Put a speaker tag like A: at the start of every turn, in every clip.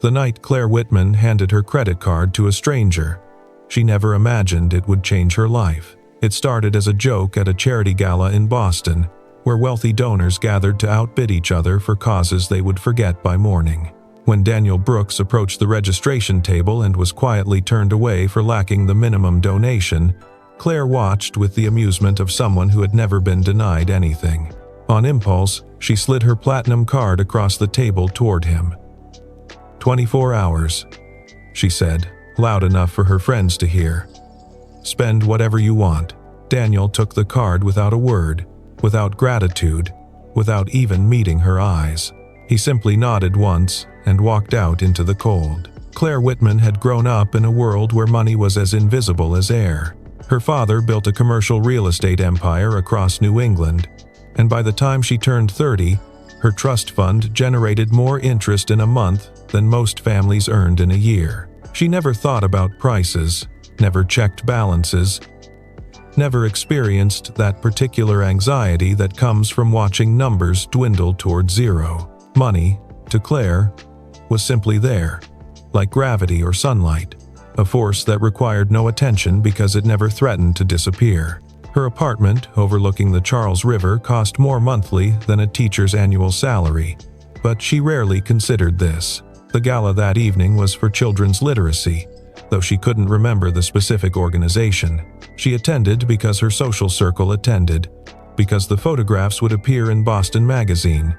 A: The night Claire Whitman handed her credit card to a stranger, she never imagined it would change her life. It started as a joke at a charity gala in Boston, where wealthy donors gathered to outbid each other for causes they would forget by morning. When Daniel Brooks approached the registration table and was quietly turned away for lacking the minimum donation, Claire watched with the amusement of someone who had never been denied anything. On impulse, she slid her platinum card across the table toward him. 24 hours, she said, loud enough for her friends to hear. Spend whatever you want. Daniel took the card without a word, without gratitude, without even meeting her eyes. He simply nodded once and walked out into the cold. Claire Whitman had grown up in a world where money was as invisible as air. Her father built a commercial real estate empire across New England, and by the time she turned 30, her trust fund generated more interest in a month than most families earned in a year. She never thought about prices, never checked balances, never experienced that particular anxiety that comes from watching numbers dwindle toward zero. Money, to Claire, was simply there, like gravity or sunlight, a force that required no attention because it never threatened to disappear. Her apartment, overlooking the Charles River, cost more monthly than a teacher's annual salary, but she rarely considered this. The gala that evening was for children's literacy, though she couldn't remember the specific organization. She attended because her social circle attended, because the photographs would appear in Boston Magazine,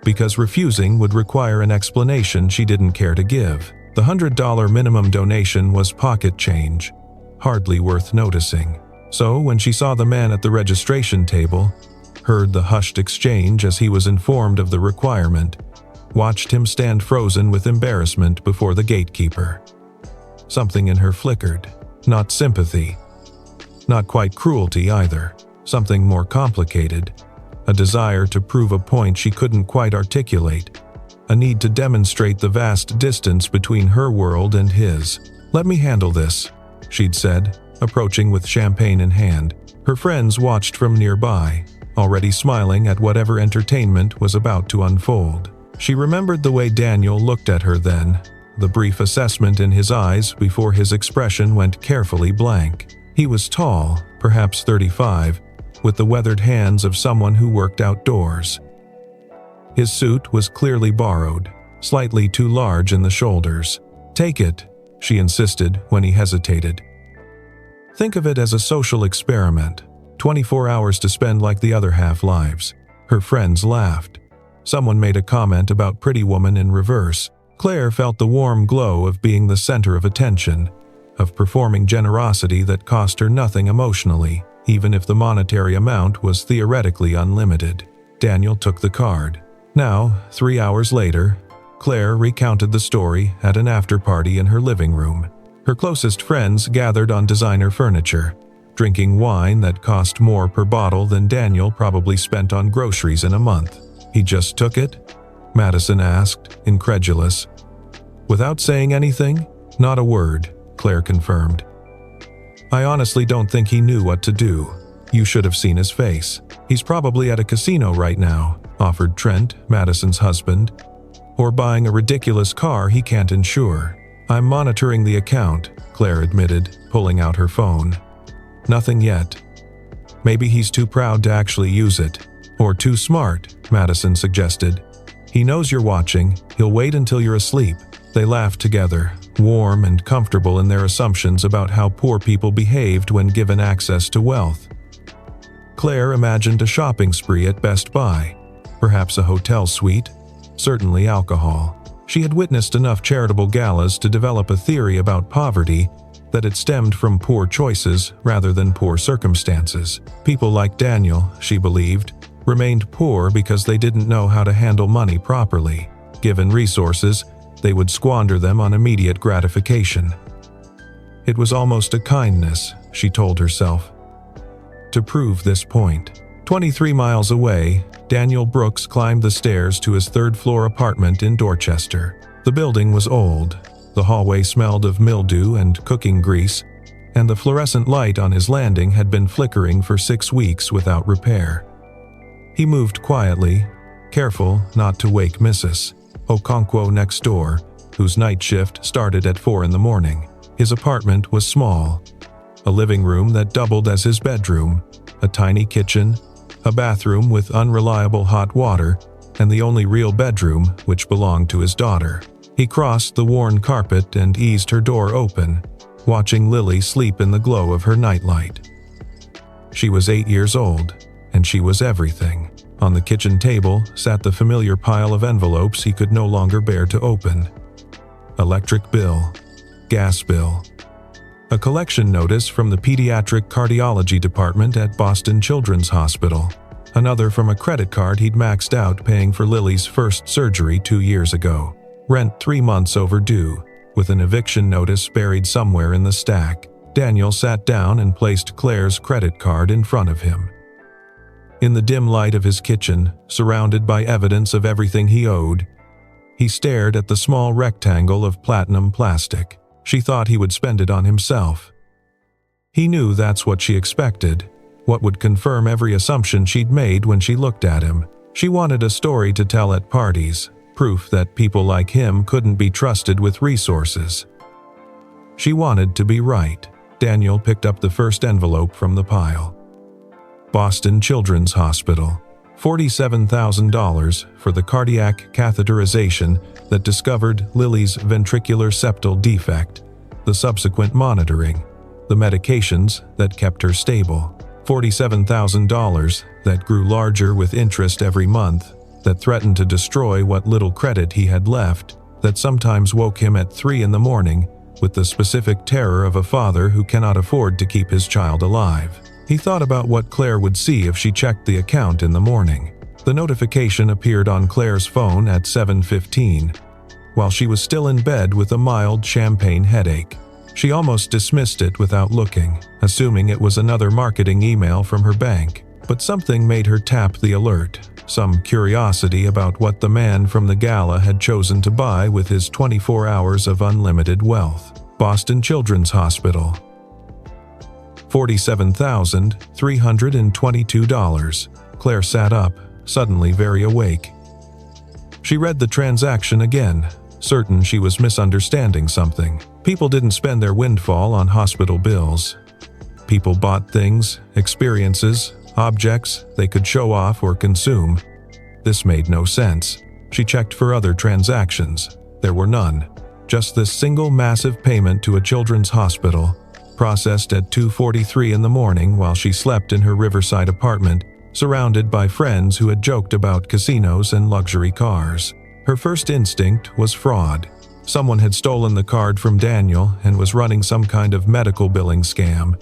A: because refusing would require an explanation she didn't care to give. The $100 minimum donation was pocket change, hardly worth noticing. So when she saw the man at the registration table, heard the hushed exchange as he was informed of the requirement, watched him stand frozen with embarrassment before the gatekeeper. Something in her flickered. Not sympathy. Not quite cruelty either. Something more complicated. A desire to prove a point she couldn't quite articulate. A need to demonstrate the vast distance between her world and his. "Let me handle this," she'd said, approaching with champagne in hand. Her friends watched from nearby, already smiling at whatever entertainment was about to unfold. She remembered the way Daniel looked at her then, the brief assessment in his eyes before his expression went carefully blank. He was tall, perhaps 35, with the weathered hands of someone who worked outdoors. His suit was clearly borrowed, slightly too large in the shoulders. "Take it," she insisted when he hesitated. "Think of it as a social experiment. 24 hours to spend like the other half-lives." Her friends laughed. Someone made a comment about Pretty Woman in reverse. Claire felt the warm glow of being the center of attention, of performing generosity that cost her nothing emotionally, even if the monetary amount was theoretically unlimited. Daniel took the card. Now, 3 hours later, Claire recounted the story at an after-party in her living room. Her closest friends gathered on designer furniture, drinking wine that cost more per bottle than Daniel probably spent on groceries in a month. "He just took it?" Madison asked, incredulous. "Without saying anything?" "Not a word," Claire confirmed. "I honestly don't think he knew what to do. You should have seen his face. He's probably at a casino right now," offered Trent, Madison's husband. "Or buying a ridiculous car he can't insure." "I'm monitoring the account," Claire admitted, pulling out her phone. "Nothing yet. Maybe he's too proud to actually use it. Or too smart," Madison suggested. "He knows you're watching. He'll wait until you're asleep." They laughed together, warm and comfortable in their assumptions about how poor people behaved when given access to wealth. Claire imagined a shopping spree at Best Buy, perhaps a hotel suite, certainly alcohol. She had witnessed enough charitable galas to develop a theory about poverty that it stemmed from poor choices rather than poor circumstances. People like Daniel, she believed, remained poor because they didn't know how to handle money properly. Given resources, they would squander them on immediate gratification. It was almost a kindness, she told herself, to prove this point. 23 miles away, Daniel Brooks climbed the stairs to his third-floor apartment in Dorchester. The building was old, the hallway smelled of mildew and cooking grease, and the fluorescent light on his landing had been flickering for 6 weeks without repair. He moved quietly, careful not to wake Mrs. Okonkwo next door, whose night shift started at 4 in the morning. His apartment was small. A living room that doubled as his bedroom, a tiny kitchen, a bathroom with unreliable hot water, and the only real bedroom which belonged to his daughter. He crossed the worn carpet and eased her door open, watching Lily sleep in the glow of her nightlight. She was 8 years old, and she was everything. On the kitchen table sat the familiar pile of envelopes he could no longer bear to open. Electric bill, gas bill, a collection notice from the pediatric cardiology department at Boston Children's Hospital, another from a credit card he'd maxed out paying for Lily's first surgery 2 years ago, rent 3 months overdue, with an eviction notice buried somewhere in the stack. Daniel sat down and placed Claire's credit card in front of him. In the dim light of his kitchen, surrounded by evidence of everything he owed, he stared at the small rectangle of platinum plastic. She thought he would spend it on himself. He knew that's what she expected, what would confirm every assumption she'd made when she looked at him. She wanted a story to tell at parties, proof that people like him couldn't be trusted with resources. She wanted to be right. Daniel picked up the first envelope from the pile. Boston Children's Hospital. $47,000 for the cardiac catheterization that discovered Lily's ventricular septal defect, the subsequent monitoring, the medications that kept her stable. $47,000 that grew larger with interest every month, that threatened to destroy what little credit he had left, that sometimes woke him at 3 in the morning with the specific terror of a father who cannot afford to keep his child alive. He thought about what Claire would see if she checked the account in the morning. The notification appeared on Claire's phone at 7:15, while she was still in bed with a mild champagne headache. She almost dismissed it without looking, assuming it was another marketing email from her bank. But something made her tap the alert, some curiosity about what the man from the gala had chosen to buy with his 24 hours of unlimited wealth. Boston Children's Hospital. $47,322. Claire sat up, suddenly very awake. She read the transaction again, certain she was misunderstanding something. People didn't spend their windfall on hospital bills. People bought things, experiences, objects they could show off or consume. This made no sense. She checked for other transactions. There were none. Just this single massive payment to a children's hospital, processed at 2:43 in the morning while she slept in her Riverside apartment, surrounded by friends who had joked about casinos and luxury cars. Her first instinct was fraud. Someone had stolen the card from Daniel and was running some kind of medical billing scam.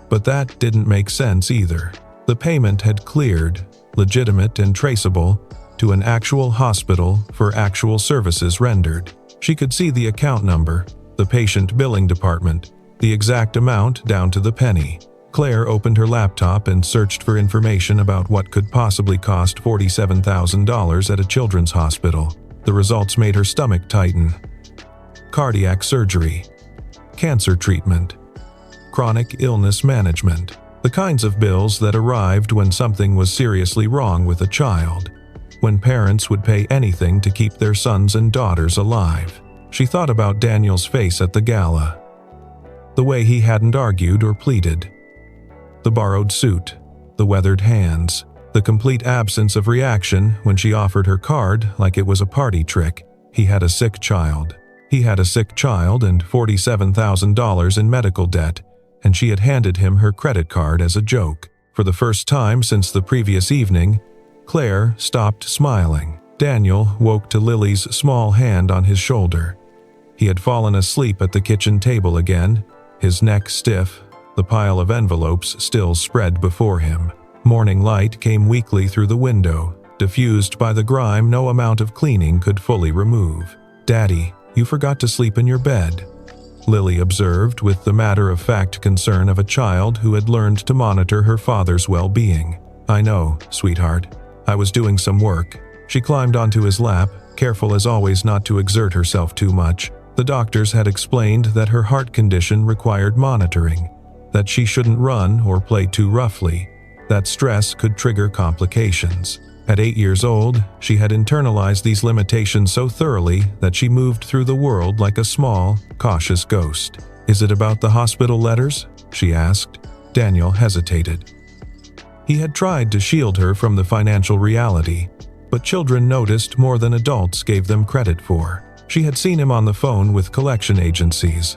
A: But that didn't make sense either. The payment had cleared, legitimate and traceable, to an actual hospital for actual services rendered. She could see the account number, the patient billing department, the exact amount down to the penny. Claire opened her laptop and searched for information about what could possibly cost $47,000 at a children's hospital. The results made her stomach tighten. Cardiac surgery, cancer treatment, chronic illness management. The kinds of bills that arrived when something was seriously wrong with a child, when parents would pay anything to keep their sons and daughters alive. She thought about Daniel's face at the gala, the way he hadn't argued or pleaded. The borrowed suit, the weathered hands, the complete absence of reaction when she offered her card like it was a party trick. He had a sick child. He had a sick child and $47,000 in medical debt, and she had handed him her credit card as a joke. For the first time since the previous evening, Claire stopped smiling. Daniel woke to Lily's small hand on his shoulder. He had fallen asleep at the kitchen table again, his neck stiff, the pile of envelopes still spread before him. Morning light came weakly through the window, diffused by the grime no amount of cleaning could fully remove. "Daddy, you forgot to sleep in your bed," Lily observed with the matter-of-fact concern of a child who had learned to monitor her father's well-being. "I know, sweetheart. I was doing some work." She climbed onto his lap, careful as always not to exert herself too much. The doctors had explained that her heart condition required monitoring, that she shouldn't run or play too roughly, that stress could trigger complications. At 8 years old, she had internalized these limitations so thoroughly that she moved through the world like a small, cautious ghost. "Is it about the hospital letters?" she asked. Daniel hesitated. He had tried to shield her from the financial reality, but children noticed more than adults gave them credit for. She had seen him on the phone with collection agencies,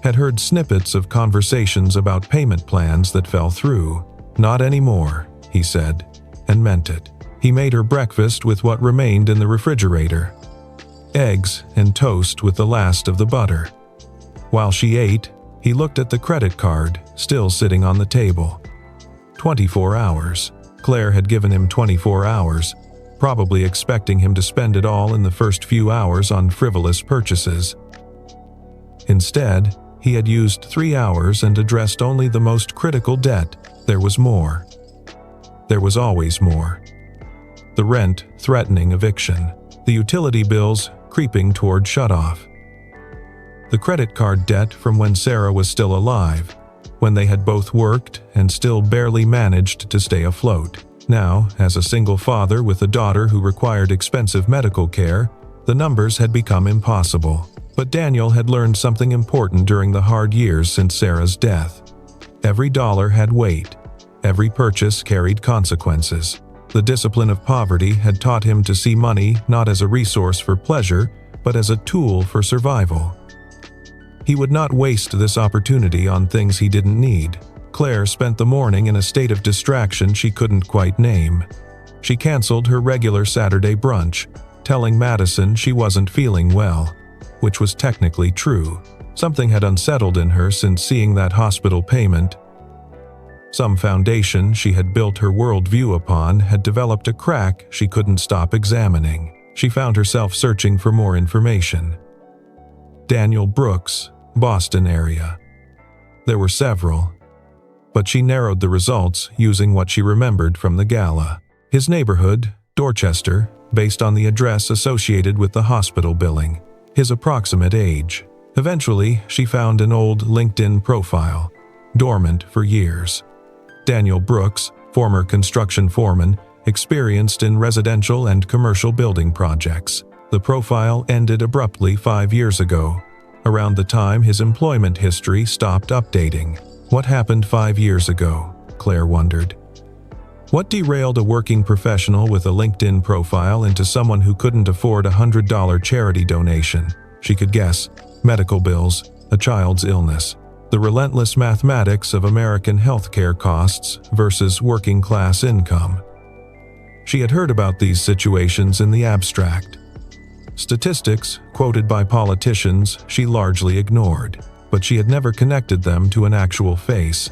A: had heard snippets of conversations about payment plans that fell through. "Not anymore," he said, and meant it. He made her breakfast with what remained in the refrigerator, eggs and toast with the last of the butter. While she ate, he looked at the credit card, still sitting on the table. 24 hours. Claire had given him 24 hours, probably expecting him to spend it all in the first few hours on frivolous purchases. Instead, he had used 3 hours and addressed only the most critical debt. There was more. There was always more. The rent threatening eviction. The utility bills creeping toward shutoff. The credit card debt from when Sarah was still alive, when they had both worked and still barely managed to stay afloat. Now, as a single father with a daughter who required expensive medical care, the numbers had become impossible. But Daniel had learned something important during the hard years since Sarah's death. Every dollar had weight. Every purchase carried consequences. The discipline of poverty had taught him to see money not as a resource for pleasure, but as a tool for survival. He would not waste this opportunity on things he didn't need. Claire spent the morning in a state of distraction she couldn't quite name. She canceled her regular Saturday brunch, telling Madison she wasn't feeling well, which was technically true. Something had unsettled in her since seeing that hospital payment. Some foundation she had built her worldview upon had developed a crack she couldn't stop examining. She found herself searching for more information. Daniel Brooks, Boston area. There were several, but she narrowed the results using what she remembered from the gala. His neighborhood, Dorchester, based on the address associated with the hospital billing. His approximate age. Eventually, she found an old LinkedIn profile, dormant for years. Daniel Brooks, former construction foreman, experienced in residential and commercial building projects. The profile ended abruptly 5 years ago, around the time his employment history stopped updating. What happened 5 years ago? Claire wondered. What derailed a working professional with a LinkedIn profile into someone who couldn't afford a $100 charity donation? She could guess. Medical bills, a child's illness. The relentless mathematics of American healthcare costs versus working-class income. She had heard about these situations in the abstract. Statistics, quoted by politicians, she largely ignored, but she had never connected them to an actual face.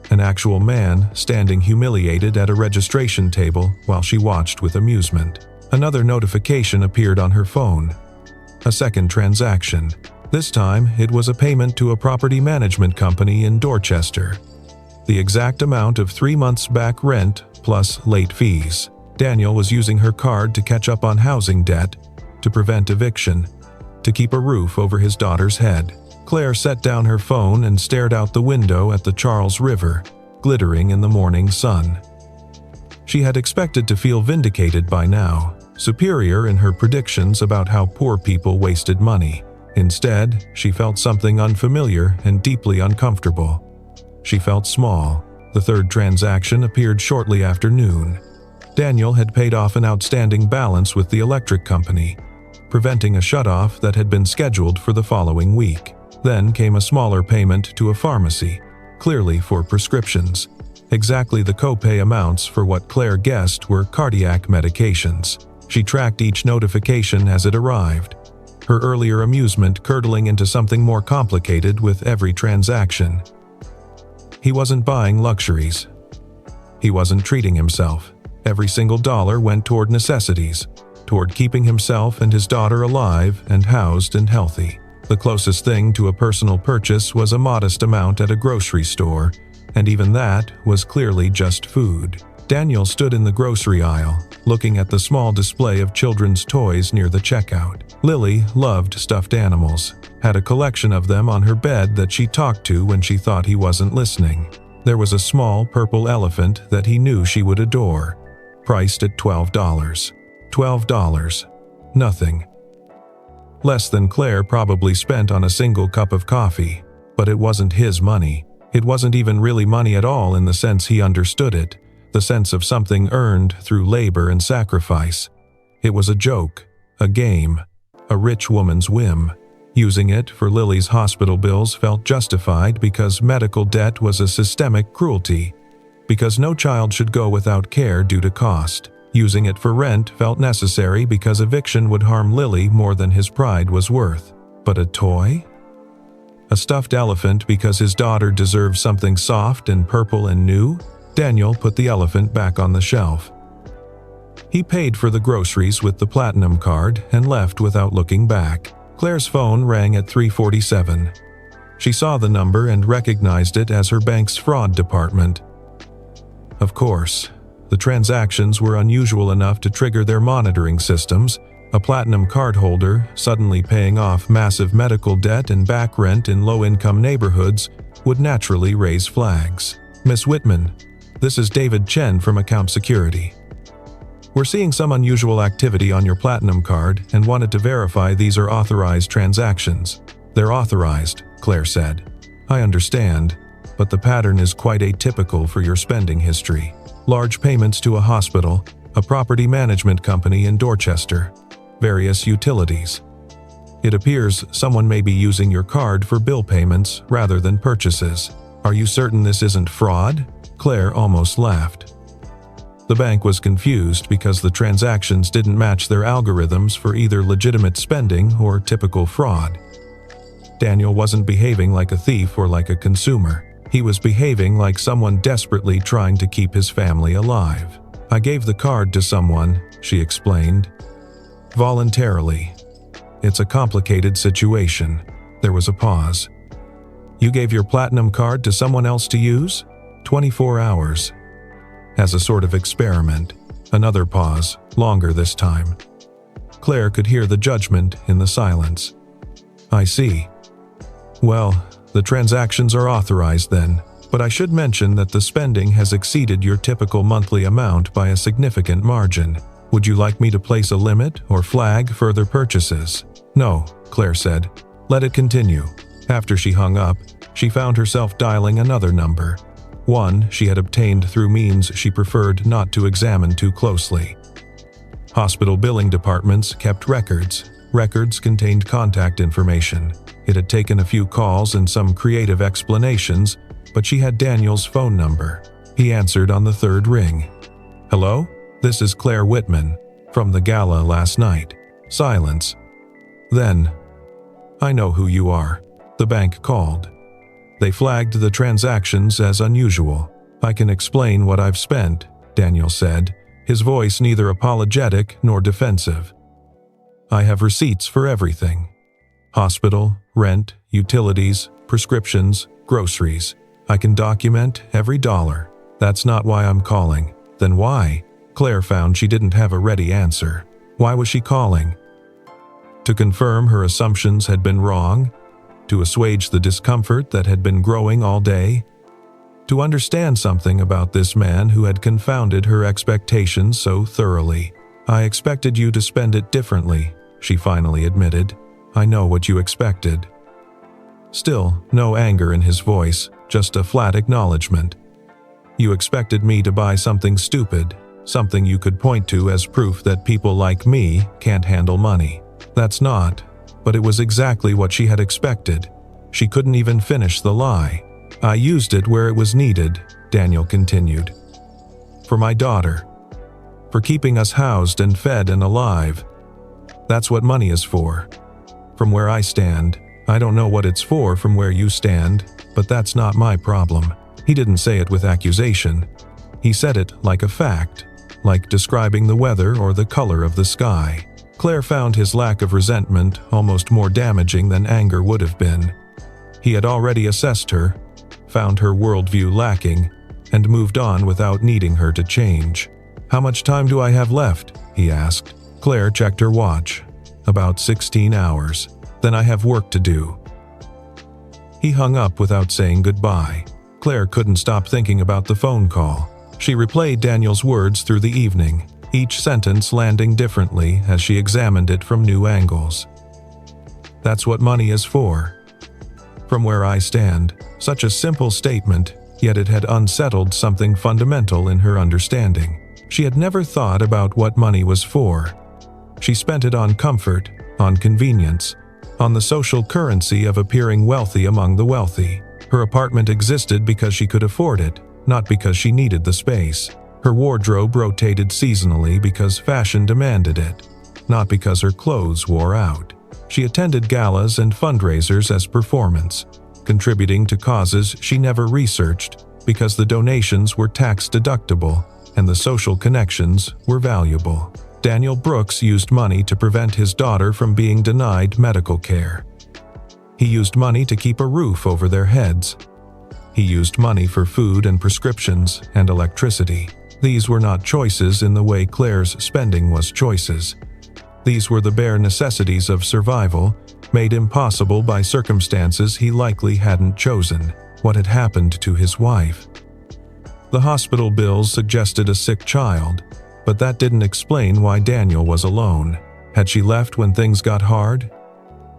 A: An actual man standing humiliated at a registration table while she watched with amusement. Another notification appeared on her phone. A second transaction. This time, it was a payment to a property management company in Dorchester. The exact amount of 3 months back rent plus late fees. Daniel was using her card to catch up on housing debt, to prevent eviction, to keep a roof over his daughter's head. Claire set down her phone and stared out the window at the Charles River, glittering in the morning sun. She had expected to feel vindicated by now, superior in her predictions about how poor people wasted money. Instead, she felt something unfamiliar and deeply uncomfortable. She felt small. The third transaction appeared shortly after noon. Daniel had paid off an outstanding balance with the electric company, preventing a shutoff that had been scheduled for the following week. Then came a smaller payment to a pharmacy, clearly for prescriptions. Exactly the copay amounts for what Claire guessed were cardiac medications. She tracked each notification as it arrived, her earlier amusement curdling into something more complicated with every transaction. He wasn't buying luxuries. He wasn't treating himself. Every single dollar went toward necessities, toward keeping himself and his daughter alive and housed and healthy. The closest thing to a personal purchase was a modest amount at a grocery store, and even that was clearly just food. Daniel stood in the grocery aisle, looking at the small display of children's toys near the checkout. Lily loved stuffed animals, had a collection of them on her bed that she talked to when she thought he wasn't listening. There was a small purple elephant that he knew she would adore, priced at $12. $12. Nothing. Less than Claire probably spent on a single cup of coffee. But it wasn't his money. It wasn't even really money at all in the sense he understood it, the sense of something earned through labor and sacrifice. It was a joke, a game, a rich woman's whim. Using it for Lily's hospital bills felt justified because medical debt was a systemic cruelty, because no child should go without care due to cost. Using it for rent felt necessary because eviction would harm Lily more than his pride was worth. But a toy? A stuffed elephant because his daughter deserved something soft and purple and new? Daniel put the elephant back on the shelf. He paid for the groceries with the platinum card and left without looking back. Claire's phone rang at 3:47. She saw the number and recognized it as her bank's fraud department. Of course, the transactions were unusual enough to trigger their monitoring systems. A platinum cardholder suddenly paying off massive medical debt and back rent in low-income neighborhoods would naturally raise flags. Miss Whitman, this is David Chen from Account Security. We're seeing some unusual activity on your platinum card and wanted to verify these are authorized transactions. They're authorized, Claire said. I understand, but the pattern is quite atypical for your spending history. Large payments to a hospital, a property management company in Dorchester, various utilities. It appears someone may be using your card for bill payments rather than purchases. Are you certain this isn't fraud? Claire almost laughed. The bank was confused because the transactions didn't match their algorithms for either legitimate spending or typical fraud. Daniel wasn't behaving like a thief or like a consumer. He was behaving like someone desperately trying to keep his family alive. I gave the card to someone, she explained. Voluntarily. It's a complicated situation. There was a pause. You gave your platinum card to someone else to use? 24 hours. As a sort of experiment. Another pause, longer this time. Claire could hear the judgment in the silence. I see. Well, the transactions are authorized then, but I should mention that the spending has exceeded your typical monthly amount by a significant margin. Would you like me to place a limit or flag further purchases? No, Claire said. Let it continue. After she hung up, she found herself dialing another number. One she had obtained through means she preferred not to examine too closely. Hospital billing departments kept records. Records contained contact information. It had taken a few calls and some creative explanations, but she had Daniel's phone number. He answered on the third ring. Hello? This is Claire Whitman, from the gala last night. Silence. Then, I know who you are. The bank called. They flagged the transactions as unusual. I can explain what I've spent, Daniel said, his voice neither apologetic nor defensive. I have receipts for everything. Hospital, rent, utilities, prescriptions, groceries. I can document every dollar. That's not why I'm calling. Then why? Claire found she didn't have a ready answer. Why was she calling? To confirm her assumptions had been wrong? To assuage the discomfort that had been growing all day? To understand something about this man who had confounded her expectations so thoroughly. I expected you to spend it differently, she finally admitted. I know what you expected. Still, no anger in his voice, just a flat acknowledgement. You expected me to buy something stupid, something you could point to as proof that people like me can't handle money. That's not, but it was exactly what she had expected. She couldn't even finish the lie. I used it where it was needed, Daniel continued. For my daughter. For keeping us housed and fed and alive. That's what money is for. From where I stand, I don't know what it's for from where you stand, but that's not my problem. He didn't say it with accusation. He said it like a fact, like describing the weather or the color of the sky. Claire found his lack of resentment almost more damaging than anger would have been. He had already assessed her, found her worldview lacking, and moved on without needing her to change. How much time do I have left? He asked. Claire checked her watch. About 16 hours. Then I have work to do. He hung up without saying goodbye. Claire couldn't stop thinking about the phone call. She replayed Daniel's words through the evening, each sentence landing differently as she examined it from new angles. That's what money is for. From where I stand, such a simple statement, yet it had unsettled something fundamental in her understanding. She had never thought about what money was for. She spent it on comfort, on convenience, on the social currency of appearing wealthy among the wealthy. Her apartment existed because she could afford it, not because she needed the space. Her wardrobe rotated seasonally because fashion demanded it, not because her clothes wore out. She attended galas and fundraisers as performance, contributing to causes she never researched because the donations were tax-deductible and the social connections were valuable. Daniel Brooks used money to prevent his daughter from being denied medical care. He used money to keep a roof over their heads. He used money for food and prescriptions and electricity. These were not choices in the way Claire's spending was choices. These were the bare necessities of survival, made impossible by circumstances he likely hadn't chosen. What had happened to his wife? The hospital bills suggested a sick child, but that didn't explain why Daniel was alone. Had she left when things got hard?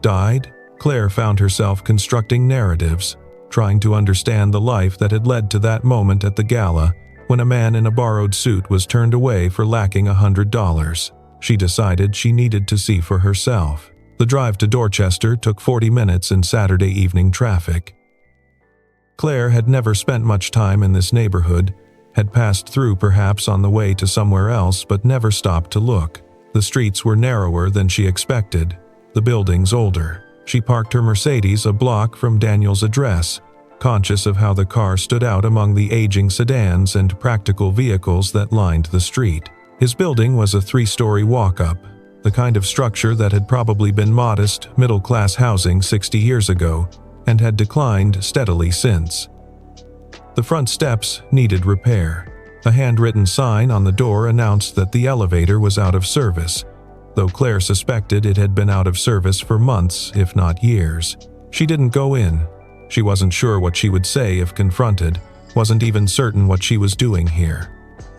A: Died? Claire found herself constructing narratives, trying to understand the life that had led to that moment at the gala when a man in a borrowed suit was turned away for lacking $100. She decided she needed to see for herself. The drive to Dorchester took 40 minutes in Saturday evening traffic. Claire had never spent much time in this neighborhood, had passed through perhaps on the way to somewhere else but never stopped to look. The streets were narrower than she expected, the buildings older. She parked her Mercedes a block from Daniel's address, conscious of how the car stood out among the aging sedans and practical vehicles that lined the street. His building was a 3-story walk-up, the kind of structure that had probably been modest, middle-class housing 60 years ago and had declined steadily since. The front steps needed repair. A handwritten sign on the door announced that the elevator was out of service, though Claire suspected it had been out of service for months, if not years. She didn't go in. She wasn't sure what she would say if confronted, wasn't even certain what she was doing here.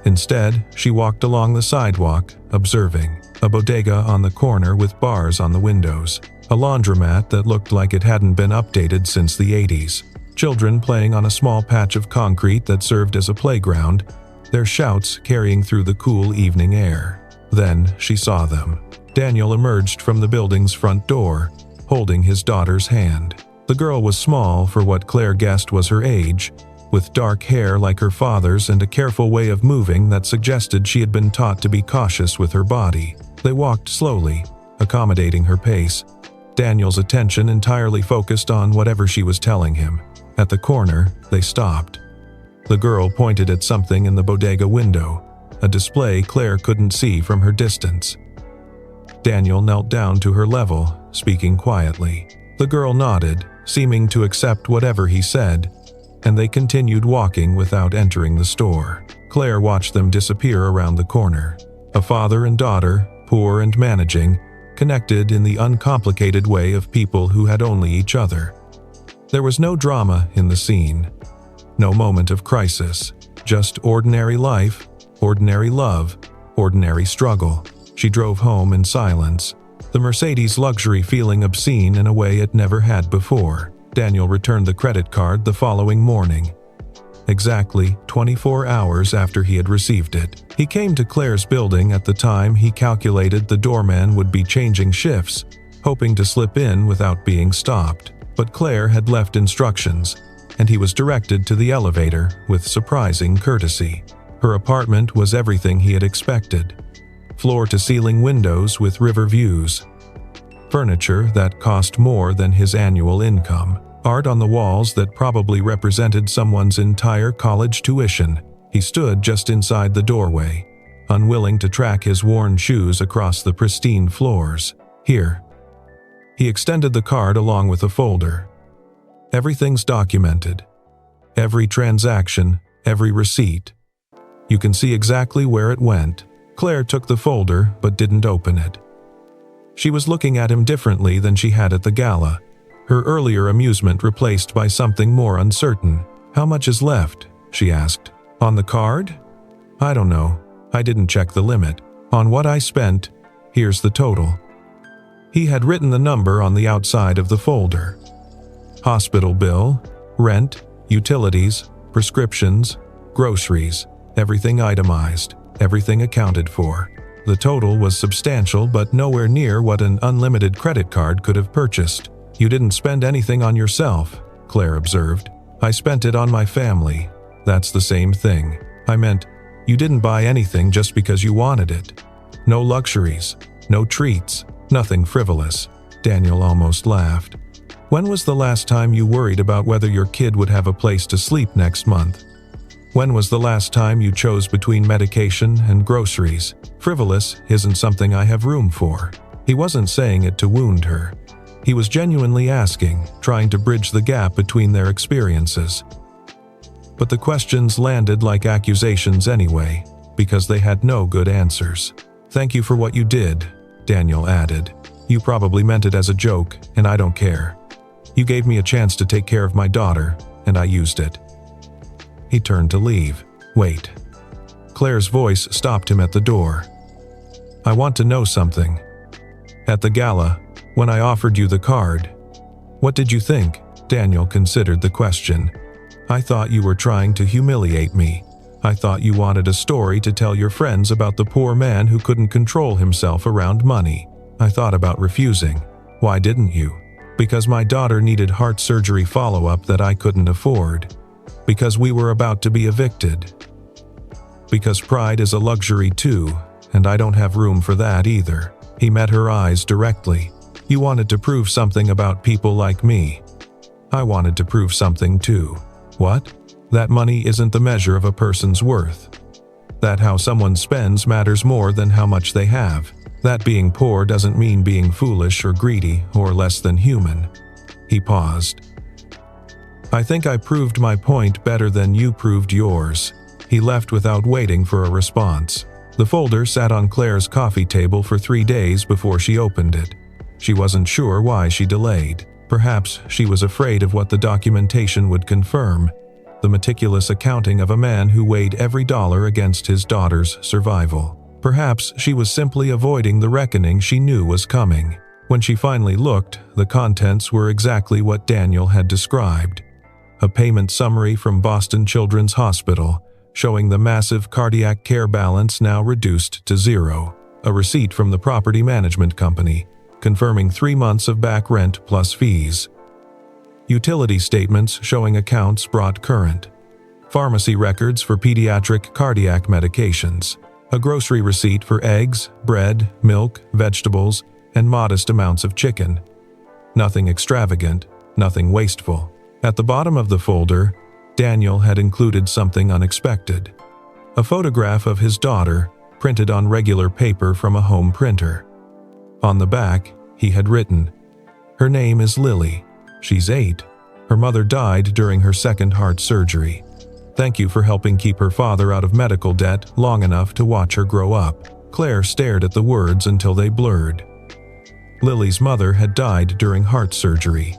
A: Instead, she walked along the sidewalk, observing. A bodega on the corner with bars on the windows. A laundromat that looked like it hadn't been updated since the 80s. Children playing on a small patch of concrete that served as a playground, their shouts carrying through the cool evening air. Then she saw them. Daniel emerged from the building's front door, holding his daughter's hand. The girl was small for what Claire guessed was her age, with dark hair like her father's and a careful way of moving that suggested she had been taught to be cautious with her body. They walked slowly, accommodating her pace, Daniel's attention entirely focused on whatever she was telling him. At the corner, they stopped. The girl pointed at something in the bodega window, a display Claire couldn't see from her distance. Daniel knelt down to her level, speaking quietly. The girl nodded, seeming to accept whatever he said, and they continued walking without entering the store. Claire watched them disappear around the corner. A father and daughter, poor and managing, connected in the uncomplicated way of people who had only each other. There was no drama in the scene, no moment of crisis, just ordinary life, ordinary love, ordinary struggle. She drove home in silence, the Mercedes luxury feeling obscene in a way it never had before. Daniel returned the credit card the following morning, exactly 24 hours after he had received it. He came to Claire's building at the time he calculated the doorman would be changing shifts, hoping to slip in without being stopped. But Claire had left instructions, and he was directed to the elevator with surprising courtesy. Her apartment was everything he had expected. Floor-to-ceiling windows with river views. Furniture that cost more than his annual income. Art on the walls that probably represented someone's entire college tuition. He stood just inside the doorway, unwilling to track his worn shoes across the pristine floors. Here. He extended the card along with a folder. Everything's documented. Every transaction, every receipt. You can see exactly where it went. Claire took the folder but didn't open it. She was looking at him differently than she had at the gala, her earlier amusement replaced by something more uncertain. "How much is left?" she asked. "On the card?" I don't know. I didn't check the limit. On what I spent, here's the total. He had written the number on the outside of the folder. Hospital bill, rent, utilities, prescriptions, groceries, everything itemized, everything accounted for. The total was substantial but nowhere near what an unlimited credit card could have purchased. You didn't spend anything on yourself, Claire observed. I spent it on my family. That's the same thing. I meant, you didn't buy anything just because you wanted it. No luxuries, no treats, nothing frivolous. Daniel almost laughed. When was the last time you worried about whether your kid would have a place to sleep next month? When was the last time you chose between medication and groceries? Frivolous isn't something I have room for. He wasn't saying it to wound her. He was genuinely asking, trying to bridge the gap between their experiences. But the questions landed like accusations anyway, because they had no good answers. Thank you for what you did, Daniel added. You probably meant it as a joke, and I don't care. You gave me a chance to take care of my daughter, and I used it. He turned to leave. Wait. Claire's voice stopped him at the door. I want to know something. At the gala, when I offered you the card, what did you think? Daniel considered the question. I thought you were trying to humiliate me. I thought you wanted a story to tell your friends about the poor man who couldn't control himself around money. I thought about refusing. Why didn't you? Because my daughter needed heart surgery follow-up that I couldn't afford. Because we were about to be evicted. Because pride is a luxury too, and I don't have room for that either. He met her eyes directly. You wanted to prove something about people like me. I wanted to prove something too. What? That money isn't the measure of a person's worth. That how someone spends matters more than how much they have. That being poor doesn't mean being foolish or greedy or less than human. He paused. I think I proved my point better than you proved yours. He left without waiting for a response. The folder sat on Claire's coffee table for 3 days before she opened it. She wasn't sure why she delayed. Perhaps she was afraid of what the documentation would confirm. The meticulous accounting of a man who weighed every dollar against his daughter's survival. Perhaps she was simply avoiding the reckoning she knew was coming. When she finally looked, the contents were exactly what Daniel had described. A payment summary from Boston Children's Hospital, showing the massive cardiac care balance now reduced to zero. A receipt from the property management company, confirming 3 months of back rent plus fees. Utility statements showing accounts brought current. Pharmacy records for pediatric cardiac medications. A grocery receipt for eggs, bread, milk, vegetables, and modest amounts of chicken. Nothing extravagant, nothing wasteful. At the bottom of the folder, Daniel had included something unexpected. A photograph of his daughter, printed on regular paper from a home printer. On the back, he had written, "Her name is Lily. She's 8. Her mother died during her second heart surgery. Thank you for helping keep her father out of medical debt long enough to watch her grow up." Claire stared at the words until they blurred. Lily's mother had died during heart surgery.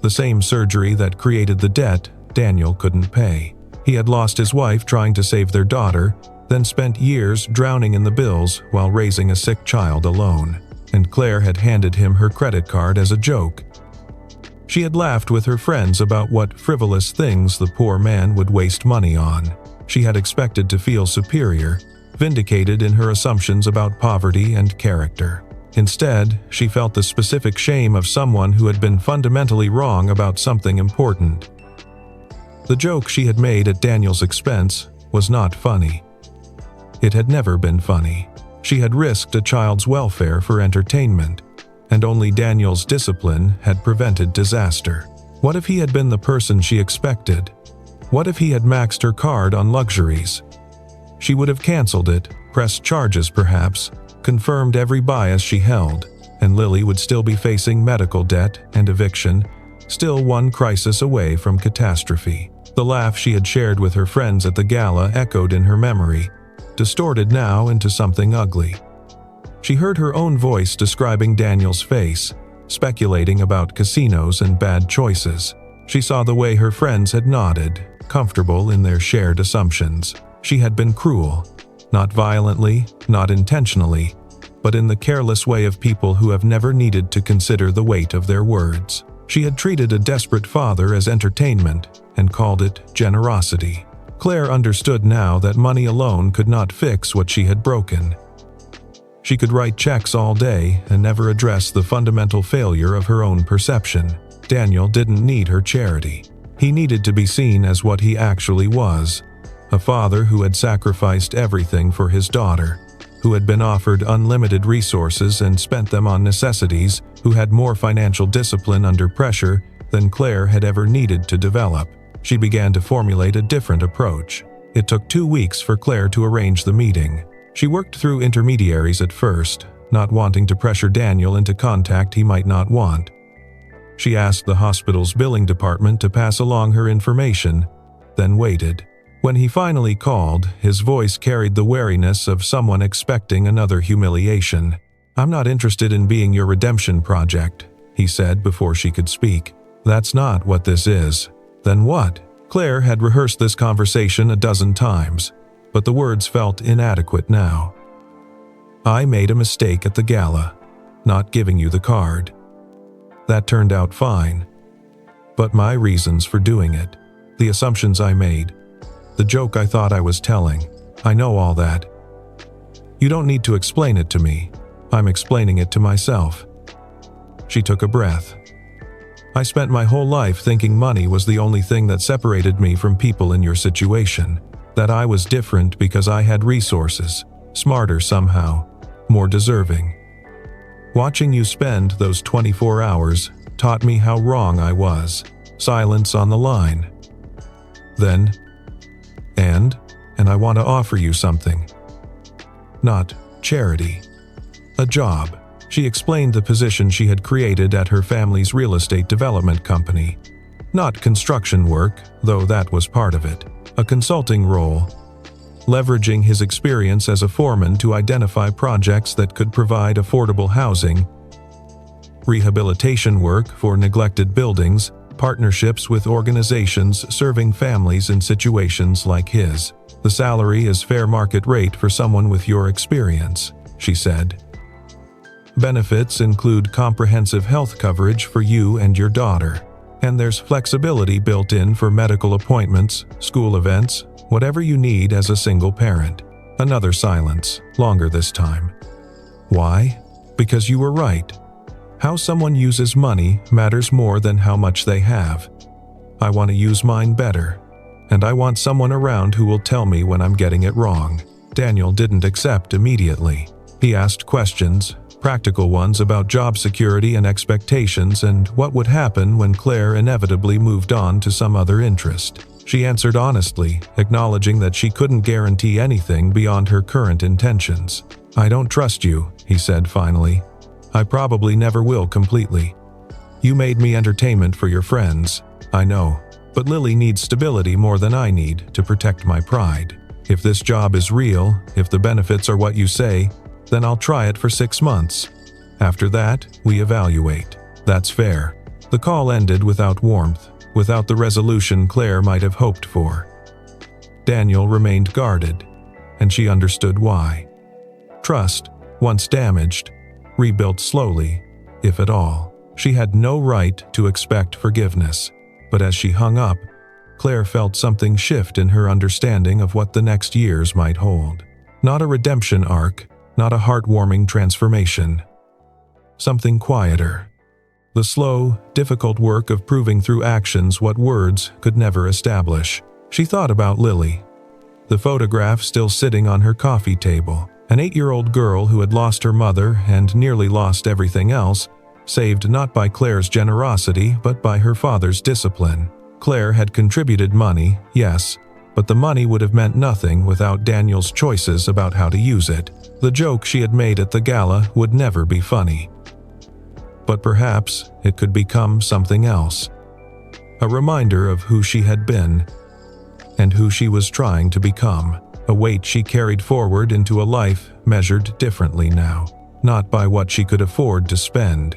A: The same surgery that created the debt Daniel couldn't pay. He had lost his wife trying to save their daughter, then spent years drowning in the bills while raising a sick child alone. And Claire had handed him her credit card as a joke. She had laughed with her friends about what frivolous things the poor man would waste money on. She had expected to feel superior, vindicated in her assumptions about poverty and character. Instead, she felt the specific shame of someone who had been fundamentally wrong about something important. The joke she had made at Daniel's expense was not funny. It had never been funny. She had risked a child's welfare for entertainment, and only Daniel's discipline had prevented disaster. What if he had been the person she expected? What if he had maxed her card on luxuries? She would have canceled it, pressed charges perhaps, confirmed every bias she held, and Lily would still be facing medical debt and eviction, still one crisis away from catastrophe. The laugh she had shared with her friends at the gala echoed in her memory, distorted now into something ugly. She heard her own voice describing Daniel's face, speculating about casinos and bad choices. She saw the way her friends had nodded, comfortable in their shared assumptions. She had been cruel, not violently, not intentionally, but in the careless way of people who have never needed to consider the weight of their words. She had treated a desperate father as entertainment and called it generosity. Claire understood now that money alone could not fix what she had broken. She could write checks all day and never address the fundamental failure of her own perception. Daniel didn't need her charity. He needed to be seen as what he actually was, a father who had sacrificed everything for his daughter, who had been offered unlimited resources and spent them on necessities, who had more financial discipline under pressure than Claire had ever needed to develop. She began to formulate a different approach. It took 2 weeks for Claire to arrange the meeting. She worked through intermediaries at first, not wanting to pressure Daniel into contact he might not want. She asked the hospital's billing department to pass along her information, then waited. When he finally called, his voice carried the wariness of someone expecting another humiliation. "I'm not interested in being your redemption project," he said before she could speak. "That's not what this is." "Then what?" Claire had rehearsed this conversation a dozen times, but the words felt inadequate now. "I made a mistake at the gala, not giving you the card. That turned out fine. But my reasons for doing it, the assumptions I made, the joke I thought I was telling, I know all that. You don't need to explain it to me. I'm explaining it to myself." She took a breath. "I spent my whole life thinking money was the only thing that separated me from people in your situation, that I was different because I had resources, smarter somehow, more deserving. Watching you spend those 24 hours taught me how wrong I was." Silence on the line. Then, and I want to offer you something. Not charity. A job. She explained the position she had created at her family's real estate development company. Not construction work, though that was part of it. A consulting role, leveraging his experience as a foreman to identify projects that could provide affordable housing, rehabilitation work for neglected buildings, partnerships with organizations serving families in situations like his. "The salary is fair market rate for someone with your experience," she said. "Benefits include comprehensive health coverage for you and your daughter. And there's flexibility built in for medical appointments, school events, whatever you need as a single parent." Another silence, longer this time. "Why?" "Because you were right. How someone uses money matters more than how much they have. I want to use mine better. And I want someone around who will tell me when I'm getting it wrong." Daniel didn't accept immediately. He asked questions, practical ones about job security and expectations and what would happen when Claire inevitably moved on to some other interest. She answered honestly, acknowledging that she couldn't guarantee anything beyond her current intentions. "I don't trust you," he said finally. "I probably never will completely. You made me entertainment for your friends, I know, but Lily needs stability more than I need to protect my pride. If this job is real, if the benefits are what you say, then I'll try it for 6 months. After that, we evaluate. That's fair." The call ended without warmth, without the resolution Claire might have hoped for. Daniel remained guarded, and she understood why. Trust, once damaged, rebuilt slowly, if at all. She had no right to expect forgiveness, but as she hung up, Claire felt something shift in her understanding of what the next years might hold. Not a redemption arc, not a heartwarming transformation. Something quieter. The slow, difficult work of proving through actions what words could never establish. She thought about Lily. The photograph still sitting on her coffee table. An 8-year-old girl who had lost her mother and nearly lost everything else, saved not by Claire's generosity but by her father's discipline. Claire had contributed money, yes, but the money would have meant nothing without Daniel's choices about how to use it. The joke she had made at the gala would never be funny. But perhaps it could become something else. A reminder of who she had been and who she was trying to become. A weight she carried forward into a life measured differently now, not by what she could afford to spend,